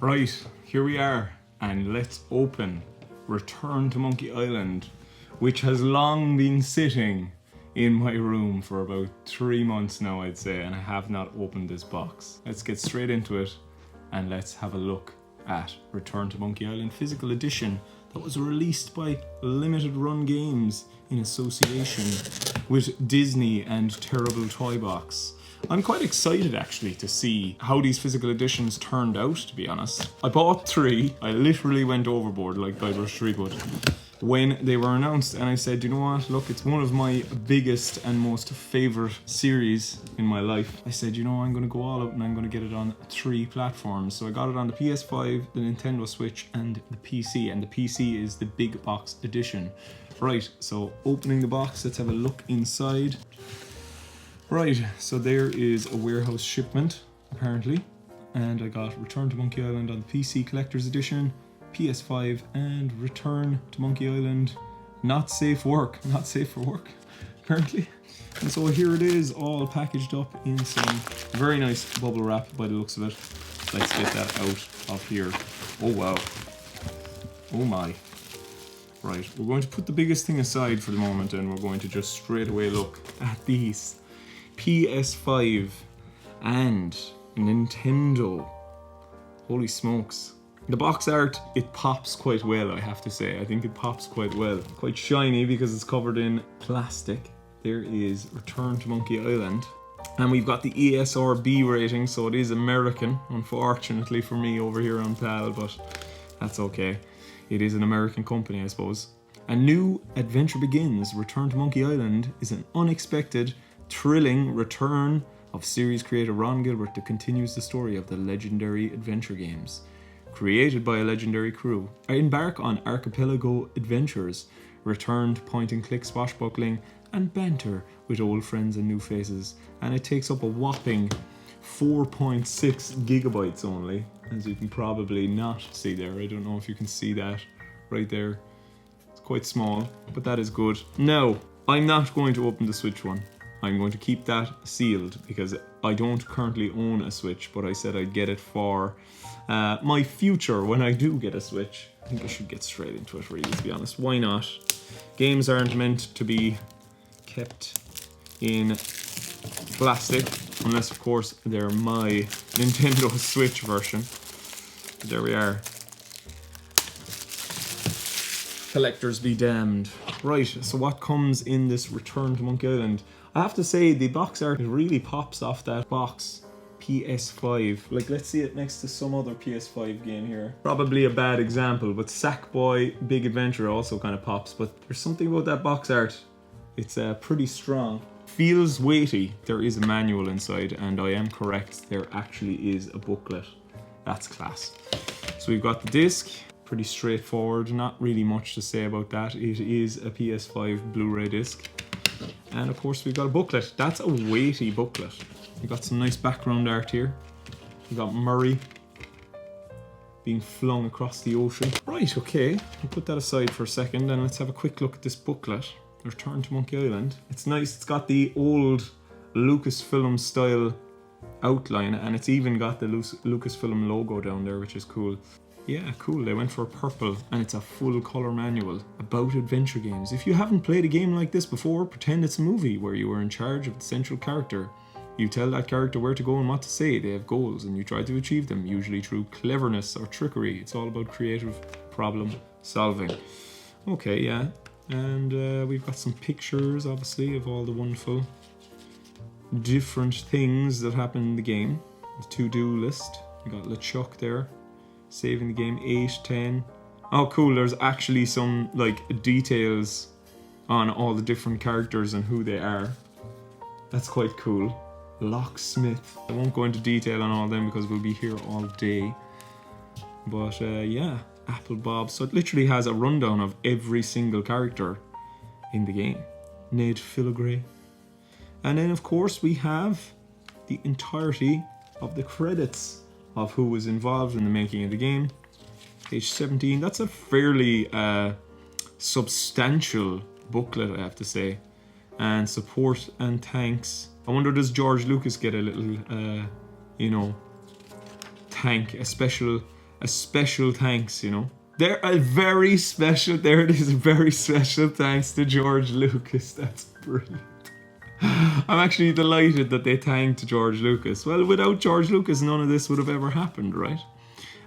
Right, here we are, and let's open Return to Monkey Island, which has long been sitting in my room for about 3 months now, I'd say, and I have not opened this box. Let's get straight into it, and let's have a look at Return to Monkey Island Physical Edition that was released by Limited Run Games in association with Disney and Terrible Toy Box. I'm quite excited actually to see how these physical editions turned out, to be honest. I bought 3. I literally went overboard like Guybrush Threepwood when they were announced, and I said, you know what, look, it's one of my biggest and most favourite series in my life. I said, you know, I'm going to go all out and I'm going to get it on 3 platforms. So I got it on the PS5, the Nintendo Switch and the PC, and the PC is the big box edition. Right, so opening the box, let's have a look inside. Right, so there is a warehouse shipment, apparently, and I got Return to Monkey Island on the PC Collector's Edition, PS5, and Return to Monkey Island not safe for work, apparently. And so here it is, all packaged up in some very nice bubble wrap by the looks of it. Let's get that out of here. Oh wow. Oh my. Right, we're going to put the biggest thing aside for the moment, and we're going to just straight away look at these PS5 and Nintendo. Holy smokes. The box art, it pops quite well, I have to say. I think it pops quite well. Quite shiny because it's covered in plastic. There is Return to Monkey Island. And we've got the ESRB rating, so it is American, unfortunately for me over here on PAL, but that's okay. It is an American company, I suppose. A new adventure begins. Return to Monkey Island is an unexpected, thrilling return of series creator Ron Gilbert that continues the story of the legendary adventure games. Created by a legendary crew, embark on archipelago adventures, return to point-and-click swashbuckling and banter with old friends and new faces. And it takes up a whopping 4.6 gigabytes only, as you can probably not see there. I don't know if you can see that right there. It's quite small, but that is good. Now, I'm not going to open the Switch one. I'm going to keep that sealed because I don't currently own a Switch, but I said I'd get it for my future when I do get a Switch. I think I should get straight into it, really, to be honest. Why not? Games aren't meant to be kept in plastic, unless, of course, they're my Nintendo Switch version. There we are. Collectors be damned. Right, so what comes in this Return to Monkey Island? I have to say, the box art really pops off that box. PS5. Like, let's see it next to some other PS5 game here. Probably a bad example, but Sackboy Big Adventure also kind of pops, but there's something about that box art. It's pretty strong. Feels weighty. There is a manual inside, and I am correct, there actually is a booklet. That's class. So we've got the disc. Pretty straightforward, not really much to say about that. It is a PS5 Blu-ray disc. And of course we've got a booklet. That's a weighty booklet. We've got some nice background art here. We've got Murray being flung across the ocean. Right, okay, we'll put that aside for a second and let's have a quick look at this booklet. Return to Monkey Island. It's nice, it's got the old Lucasfilm style outline, and it's even got the Lucasfilm logo down there, which is cool. Yeah, cool, they went for purple, and it's a full colour manual about adventure games. If you haven't played a game like this before, pretend it's a movie where you are in charge of the central character. You tell that character where to go and what to say. They have goals, and you try to achieve them, usually through cleverness or trickery. It's all about creative problem solving. Okay, yeah, and we've got some pictures, obviously, of all the wonderful different things that happen in the game. The to-do list. We got LeChuck there. Saving the game 8, 10. Oh cool, there's actually some like details on all the different characters and who they are. That's quite cool. Locksmith. I won't go into detail on all them because we'll be here all day. But yeah, Apple Bob. So it literally has a rundown of every single character in the game. Ned Filigray. And then of course we have the entirety of the credits of who was involved in the making of the game. Page 17, that's a fairly substantial booklet, I have to say. And support and thanks. I wonder, does George Lucas get a little, you know, thank, a special a special thanks, you know. There a very special, there it is, a very special thanks to George Lucas. That's brilliant. I'm actually delighted that they thanked George Lucas. Well, without George Lucas, none of this would have ever happened, right?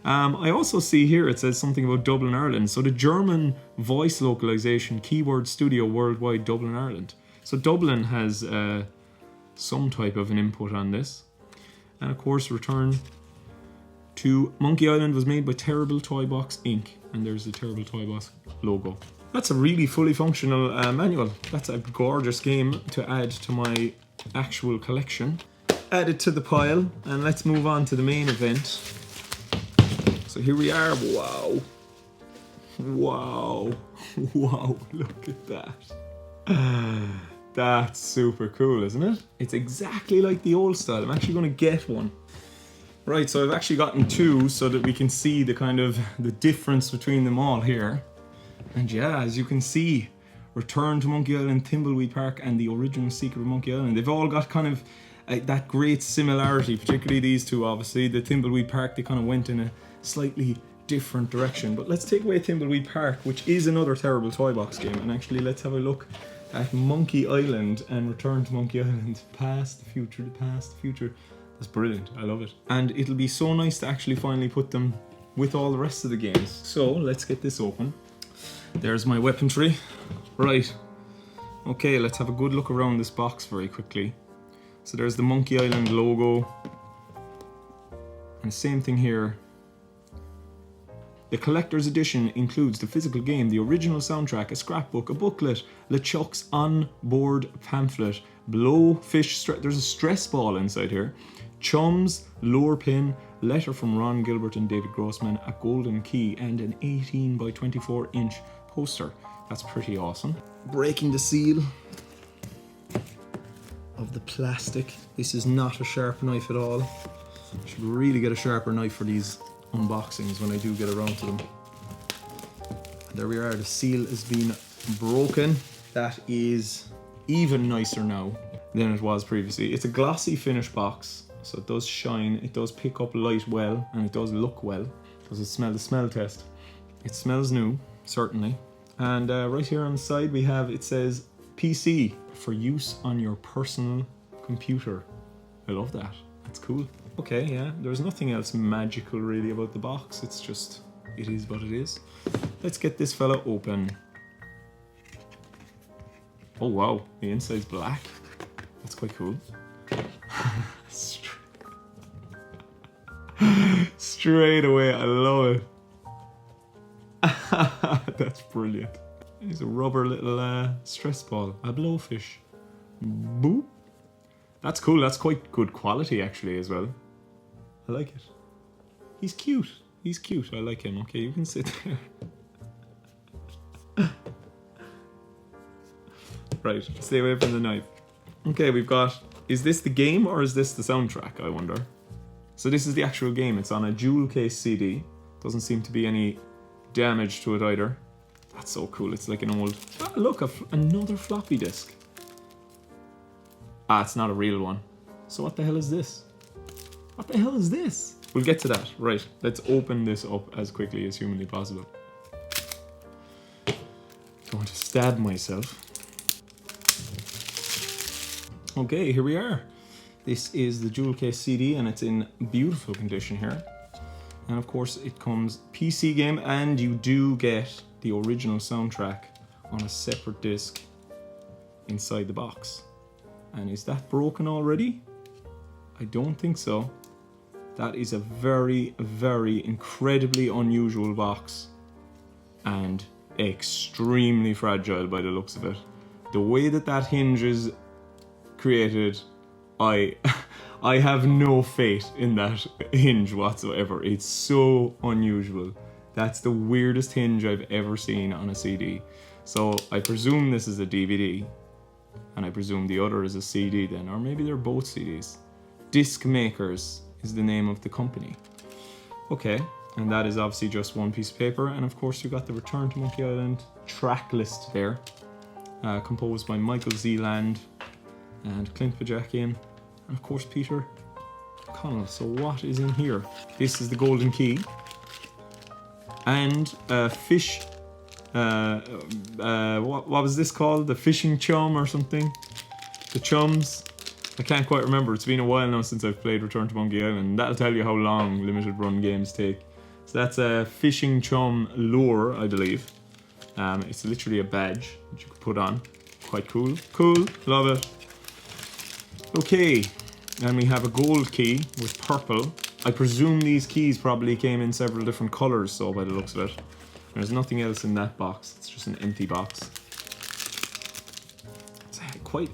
I also see here it says something about Dublin, Ireland. So the German voice localization keyword studio worldwide, Dublin, Ireland. So Dublin has some type of an input on this. And of course, return to Monkey Island was made by Terrible Toy Box Inc. And there's the Terrible Toy Box logo. That's a really fully functional manual. That's a gorgeous game to add to my actual collection. Add it to the pile, and let's move on to the main event. So here we are. Wow. Wow. Wow, look at that. That's super cool, isn't it? It's exactly like the old style. I'm actually going to get one. Right, so I've actually gotten two so that we can see the kind of the difference between them all here. And yeah, as you can see, Return to Monkey Island, Thimbleweed Park, and the original Secret of Monkey Island. They've all got kind of that great similarity, particularly these two, obviously. The Thimbleweed Park, they kind of went in a slightly different direction. But let's take away Thimbleweed Park, which is another Terrible Toy Box game, and actually let's have a look at Monkey Island and Return to Monkey Island. Past, the future, the past, the future. That's brilliant, I love it. And it'll be so nice to actually finally put them with all the rest of the games. So let's get this open. There's my weaponry. Right. Okay, let's have a good look around this box very quickly. So there's the Monkey Island logo. And same thing here. The collector's edition includes the physical game, the original soundtrack, a scrapbook, a booklet, LeChuck's on-board pamphlet, blowfish, there's a stress ball inside here, chums, lure pin, letter from Ron Gilbert and David Grossman, a golden key, and an 18 by 24 inch poster. That's pretty awesome. Breaking the seal of the plastic. This is not a sharp knife at all. I should really get a sharper knife for these unboxings when I do get around to them. And there we are, the seal has been broken. That is even nicer now than it was previously. It's a glossy finish box, so it does shine, it does pick up light well, and it does look well. Does it smell? The smell test. It smells new, certainly. And right here on the side we have, it says PC for use on your personal computer. I love that. That's cool. Okay, yeah, there's nothing else magical really about the box. It's just, it is what it is. Let's get this fella open. Oh wow, the inside's black. That's quite cool. Straight away, I love it. That's brilliant. There's a rubber little stress ball, a blowfish. Boop. That's cool, that's quite good quality actually as well. I like it. He's cute. He's cute. I like him. Okay, you can sit there. Right, stay away from the knife. Okay, we've got... Is this the game or is this the soundtrack, I wonder? So this is the actual game. It's on a jewel case CD. Doesn't seem to be any damage to it either. That's so cool. It's like an old... Oh, look, another floppy disk. Ah, it's not a real one. So what the hell is this? What the hell is this? We'll get to that. Right, let's open this up as quickly as humanly possible. Don't want to stab myself. Okay, here we are. This is the jewel case CD and it's in beautiful condition here. And of course it comes PC game, and you do get the original soundtrack on a separate disc inside the box. And is that broken already? I don't think so. That is a very, very incredibly unusual box and extremely fragile by the looks of it. The way that that hinge is created, I have no faith in that hinge whatsoever. It's so unusual. That's the weirdest hinge I've ever seen on a CD. So I presume this is a DVD, and I presume the other is a CD then, or maybe they're both CDs. Disc Makers is the name of the company. Okay, and that is obviously just one piece of paper, and of course you got the Return to Monkey Island track list there, composed by Michael Zeeland and Clint Bajakian, and of course Peter Connell. So what is in here? This is the golden key. and a fish. What was this called? The fishing chum or something? The chums. I can't quite remember. It's been a while now since I've played Return to Monkey Island. That'll tell you how long limited run games take. So that's a fishing chum lure, I believe. It's literally a badge that you could put on. Quite cool. Cool. Love it. Okay. And we have a gold key with purple. I presume these keys probably came in several different colours, so by the looks of it. There's nothing else in that box. It's just an empty box.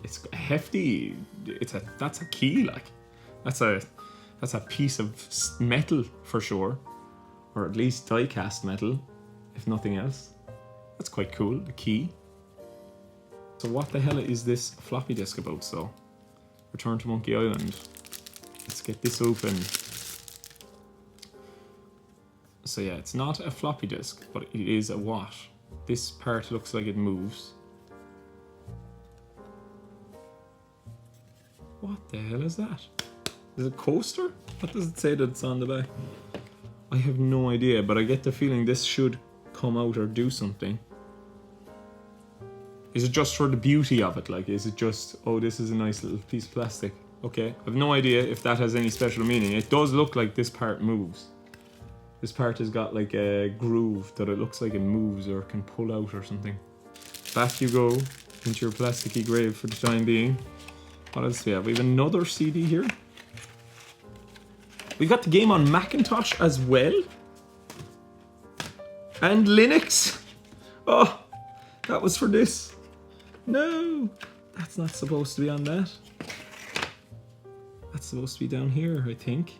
It's hefty. That's a key, like. That's a piece of metal for sure. Or at least die cast metal, if nothing else. That's quite cool, the key. So what the hell is this floppy disk about, so? Return to Monkey Island. Let's get this open. So yeah, it's not a floppy disk, but it is a what? This part looks like it moves. What the hell is that? Is it a coaster? What does it say that it's on the back? I have no idea, but I get the feeling this should come out or do something. Is it just for the beauty of it? Like, is it just, oh, this is a nice little piece of plastic? Okay, I've no idea if that has any special meaning. It does look like this part moves. This part has got like a groove that it looks like it moves or can pull out or something. Back you go into your plasticky grave for the time being. What else do we have? We have another CD here. We've got the game on Macintosh as well. And Linux. Oh, that was for this. No, that's not supposed to be on that. That's supposed to be down here, I think.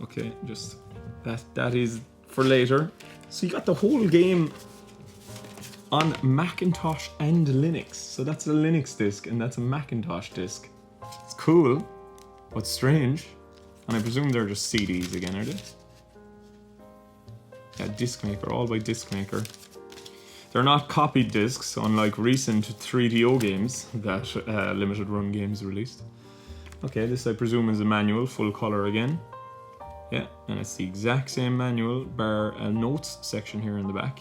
Okay, just that is for later. So you got the whole game on Macintosh and Linux. So that's a Linux disc and that's a Macintosh disc. It's cool, but strange. And I presume they're just CDs again, are they? Yeah, Discmaker, all by Discmaker. They're not copied discs, unlike recent 3DO games that limited run games released. Okay, this I presume is a manual, full color again. Yeah, and it's the exact same manual, bar a notes section here in the back.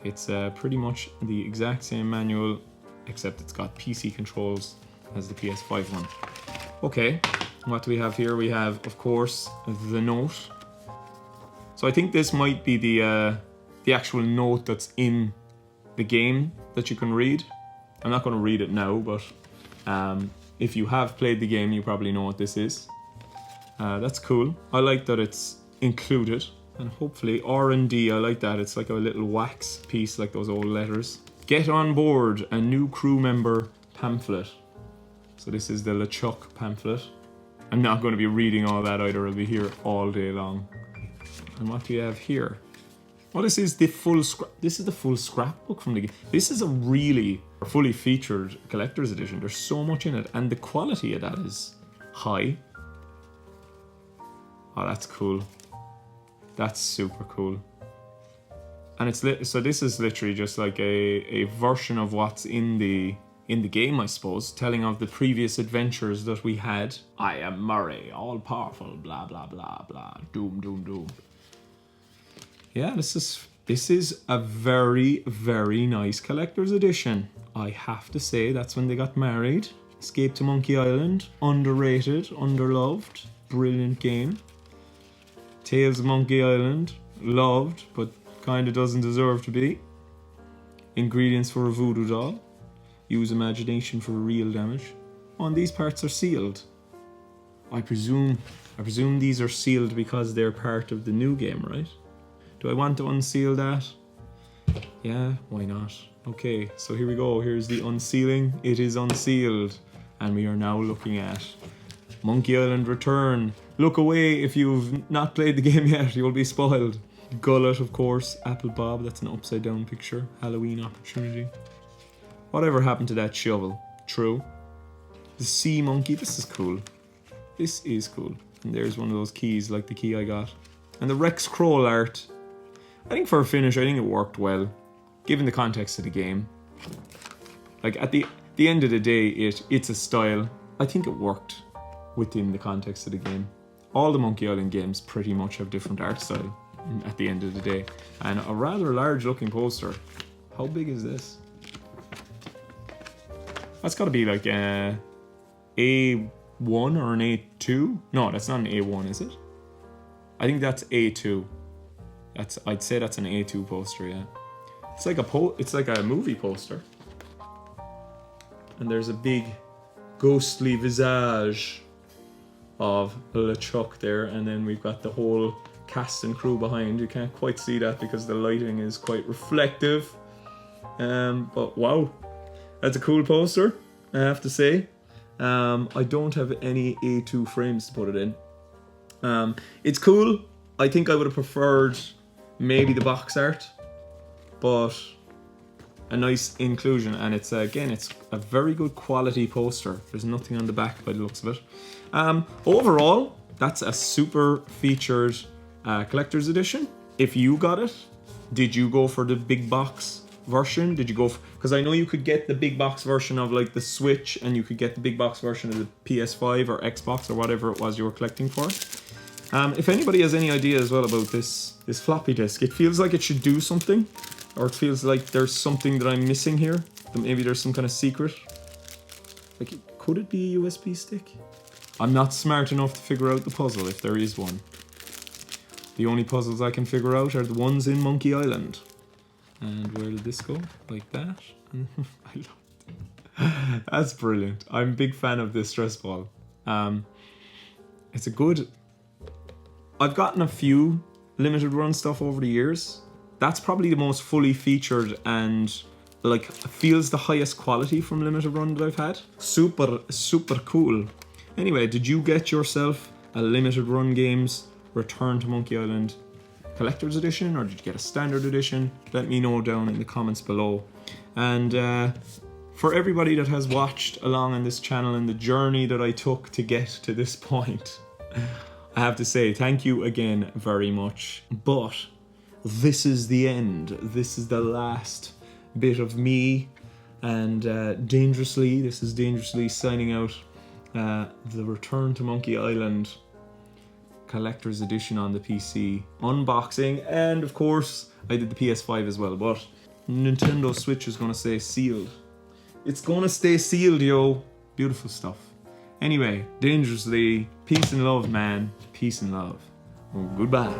It's pretty much the exact same manual, except it's got PC controls as the PS5 one. Okay, what do we have here? We have, of course, the note. So I think this might be the actual note that's in the game that you can read. I'm not going to read it now, but if you have played the game, you probably know what this is. That's cool. I like that it's included, and hopefully R&D, I like that. It's like a little wax piece, like those old letters. Get on board, a new crew member pamphlet. So this is the LeChuck pamphlet. I'm not going to be reading all that either. I'll be here all day long. And what do you have here? Well, this is the full scrapbook from the game. This is a really fully featured collector's edition. There's so much in it, and the quality of that is high. Oh, that's cool. That's super cool. And it's so this is literally just like a version of what's in the game, I suppose, telling of the previous adventures that we had. I am Murray, all powerful, blah blah blah blah, doom doom doom. Yeah, this is a very, very nice collector's edition. I have to say, that's when they got married. Escape to Monkey Island, underrated, underloved, brilliant game. Tales of Monkey Island, loved, but kind of doesn't deserve to be. Ingredients for a voodoo doll. Use imagination for real damage. Oh, and these parts are sealed. I presume these are sealed because they're part of the new game, right? Do I want to unseal that? Yeah, why not? Okay, so here we go. Here's the unsealing. It is unsealed. And we are now looking at Monkey Island Return. Look away if you've not played the game yet. You'll be spoiled. Gullet, of course. Apple Bob. That's an upside down picture. Halloween opportunity. Whatever happened to that shovel? True. The sea monkey. This is cool. This is cool. And there's one of those keys, like the key I got. And the Rex Kroll art. I think for a finish, I think it worked well, given the context of the game. Like at the end of the day, it's a style. I think it worked within the context of the game. all the Monkey Island games pretty much have different art style at the end of the day. And a rather large looking poster. How big is this? That's got to be like a A1 or an A2. No, that's not an A1, is it? I think that's A2. I'd say that's an A2 poster, yeah. It's like a movie poster. And there's a big ghostly visage of LeChuck there, and then we've got the whole cast and crew behind. You can't quite see that because the lighting is quite reflective. But wow, that's a cool poster, I have to say. I don't have any A2 frames to put it in. It's cool. I think I would have preferred maybe the box art, but a nice inclusion, and it's a very good quality poster. There's nothing on the back by the looks of it. Overall, that's a super featured collector's edition. If you got it, did you go for the big box version? Did you go because I know you could get the big box version of like the Switch, and you could get the big box version of the PS5 or Xbox or whatever it was you were collecting for. If anybody has any idea as well about this floppy disk, it feels like it should do something, or it feels like there's something that I'm missing here, that maybe there's some kind of secret. Like, could it be a USB stick? I'm not smart enough to figure out the puzzle, if there is one. The only puzzles I can figure out are the ones in Monkey Island. And where did this go? Like that? I love it. That's brilliant. I'm a big fan of this stress ball. It's a good... I've gotten a few limited run stuff over the years. That's probably the most fully featured and like feels the highest quality from limited run that I've had. Super, super cool. Anyway, did you get yourself a limited run games Return to Monkey Island collector's edition, or did you get a standard edition? Let me know down in the comments below. And for everybody that has watched along on this channel and the journey that I took to get to this point, I have to say thank you again very much. But this is the end. This is the last bit of me, and this is Dangerously signing out the Return to Monkey Island collector's edition on the PC unboxing. And of course I did the PS5 as well, but Nintendo Switch is gonna stay sealed. It's gonna stay sealed, yo. Beautiful stuff. Anyway, Dangerously, peace and love, man. Peace and love. Goodbye.